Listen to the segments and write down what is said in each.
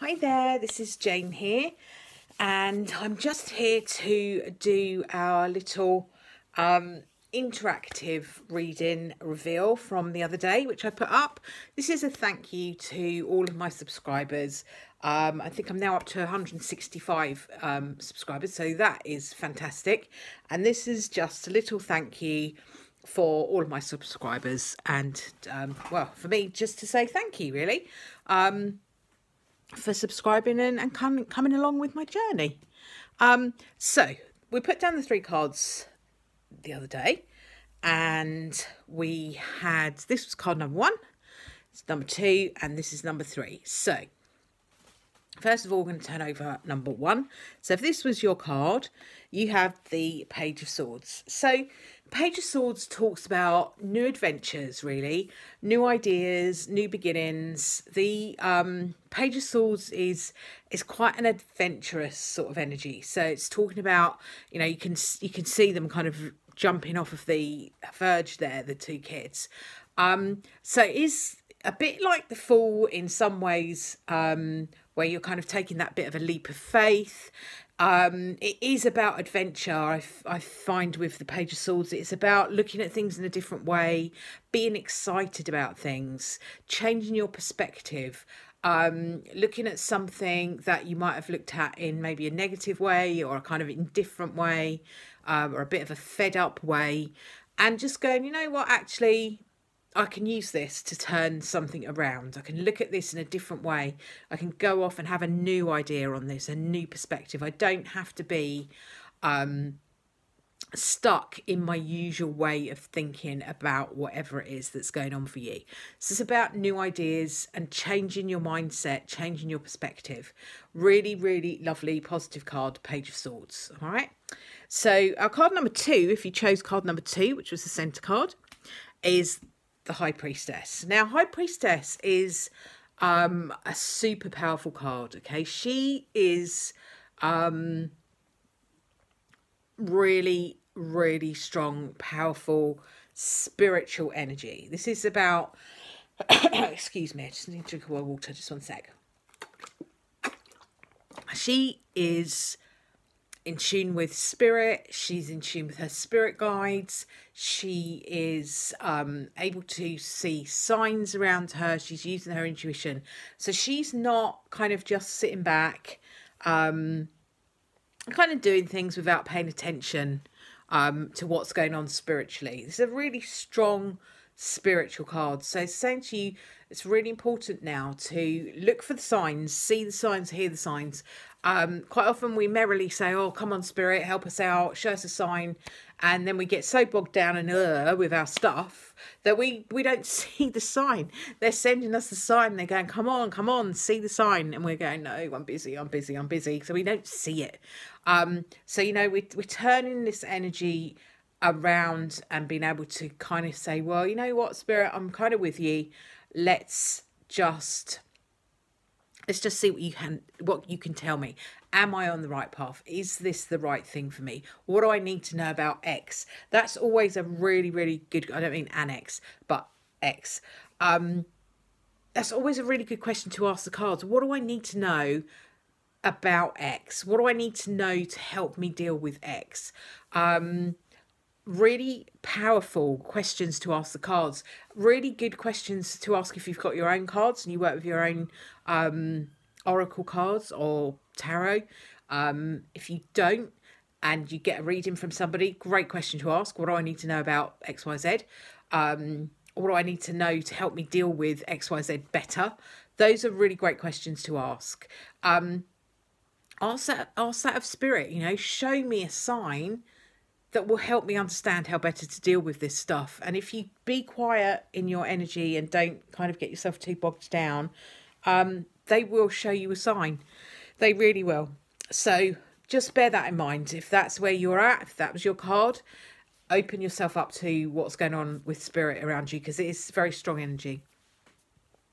Hi there, this is Jane here, and I'm just here to do our little interactive reading reveal from the other day, which I put up. This is a thank you to all of my subscribers. I think I'm now up to 165 subscribers, so that is fantastic. And this is just a little thank you for all of my subscribers, and well, for me, just to say thank you, really. For subscribing and coming along with my journey. So we put down the 3 cards the other day, and we had, this was card number 1, it's number 2, and this is number 3. So first of all, we're going to turn over number 1. So if this was your card, you have the Page of Swords. So Page of Swords talks about new adventures, really, new ideas, new beginnings. The Page of Swords is quite an adventurous sort of energy. So it's talking about, you know, you can see them kind of jumping off of the verge there, the 2 kids. So it is a bit like the Fool in some ways, where you're kind of taking that bit of a leap of faith. It is about adventure. I find with the Page of Swords, it's about looking at things in a different way, being excited about things, changing your perspective, looking at something that you might have looked at in maybe a negative way or a kind of indifferent way, or a bit of a fed up way, and just going, you know what, actually, I can use this to turn something around. I can look at this in a different way. I can go off and have a new idea on this, a new perspective. I don't have to be stuck in my usual way of thinking about whatever it is that's going on for you. So it's about new ideas and changing your mindset, changing your perspective. Really, really lovely, positive card, Page of Swords. All right. So our card number 2, if you chose card number 2, which was the centre card, is the High Priestess. Now, High Priestess is a super powerful card. Okay, she is really, really strong, powerful, spiritual energy. This is about excuse me, I just need to drink a while of water, just one sec. She is in tune with spirit. She's in tune with her spirit guides. She is able to see signs around her. She's using her intuition. So she's not kind of just sitting back, kind of doing things without paying attention to what's going on spiritually. This is a really strong spiritual card. So it's saying to you, it's really important now to look for the signs, see the signs, hear the signs. Quite often we merrily say, oh, come on, spirit, help us out, show us a sign. And then we get so bogged down and with our stuff that we don't see the sign. They're sending us the sign. They're going, come on, see the sign. And we're going, no, I'm busy. So we don't see it. So, you know, we're turning this energy around and being able to kind of say, well, you know what, spirit, I'm kind of with you. Let's just see what you can tell me. Am I on the right path? Is this the right thing for me? What do I need to know about X? That's always a really, really good, I don't mean annex, but X. That's always a really good question to ask the cards. What do I need to know about X? What do I need to know to help me deal with X? Really powerful questions to ask the cards. Really good questions to ask if you've got your own cards and you work with your own oracle cards or tarot. If you don't and you get a reading from somebody, great question to ask. What do I need to know about XYZ? What do I need to know to help me deal with XYZ better? Those are really great questions to ask. Ask that of spirit, you know, show me a sign that will help me understand how better to deal with this stuff. And if you be quiet in your energy and don't kind of get yourself too bogged down, they will show you a sign. They really will. So just bear that in mind. If that's where you're at, if that was your card, open yourself up to what's going on with spirit around you, because it is very strong energy.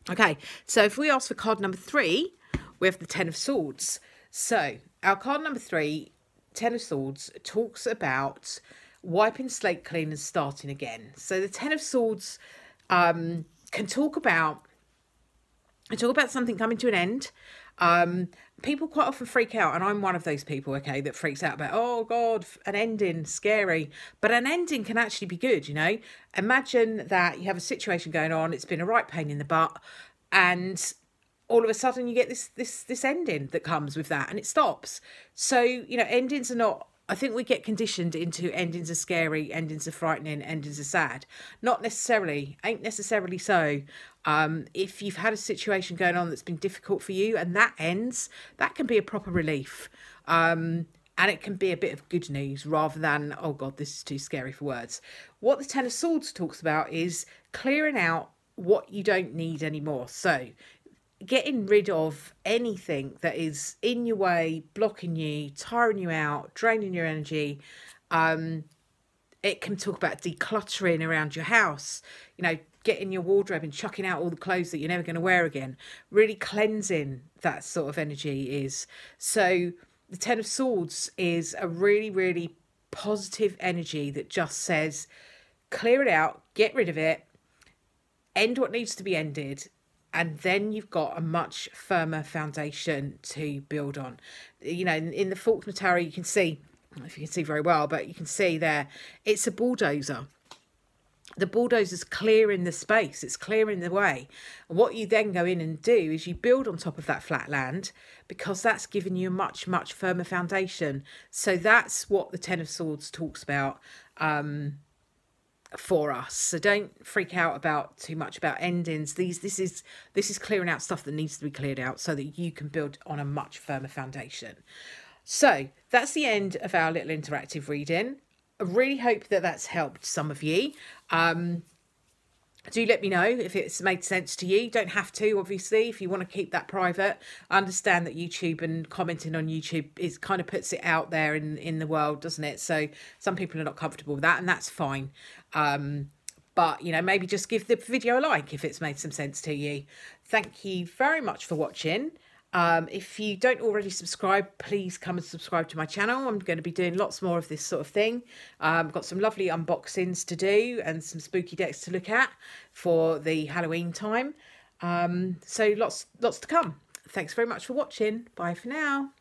Okay, so if we ask for card number 3, we have the 10 of Swords. So our card number 3, 10 of Swords, talks about wiping slate clean and starting again. So the 10 of Swords can talk about I talk about something coming to an end. People quite often freak out, and I'm one of those people, okay, that freaks out about, oh God, an ending, scary. But an ending can actually be good, you know. Imagine that you have a situation going on, it's been a right pain in the butt, and all of a sudden you get this ending that comes with that, and it stops. So, you know, endings are not, I think we get conditioned into endings are scary, endings are frightening, endings are sad. Not necessarily, ain't necessarily so. If you've had a situation going on that's been difficult for you and that ends, that can be a proper relief. And it can be a bit of good news rather than, oh God, this is too scary for words. What the Ten of Swords talks about is clearing out what you don't need anymore. So getting rid of anything that is in your way, blocking you, tiring you out, draining your energy. It can talk about decluttering around your house, you know, getting your wardrobe and chucking out all the clothes that you're never going to wear again. Really cleansing that sort of energy is. So the Ten of Swords is a really, really positive energy that just says, clear it out, get rid of it, end what needs to be ended, and then you've got a much firmer foundation to build on. You know, in the Faulkner Tarot, you can see, I don't know if you can see very well, but you can see there, it's a bulldozer. The bulldozer's clearing the space, it's clearing the way. And what you then go in and do is you build on top of that flat land, because that's giving you a much, much firmer foundation. So that's what the Ten of Swords talks about for us. So don't freak out about too much about endings. This is clearing out stuff that needs to be cleared out so that you can build on a much firmer foundation. So that's the end of our little interactive reading. I really hope that that's helped some of you. Do let me know if it's made sense to you. You don't have to, obviously, if you want to keep that private. I understand that YouTube and commenting on YouTube is kind of puts it out there in the world, doesn't it? So some people are not comfortable with that, and that's fine. But, you know, maybe just give the video a like if it's made some sense to you. Thank you very much for watching. If you don't already subscribe, please come and subscribe to my channel. I'm going to be doing lots more of this sort of thing. I've got some lovely unboxings to do and some spooky decks to look at for the Halloween time. So lots to come. Thanks very much for watching. Bye for now.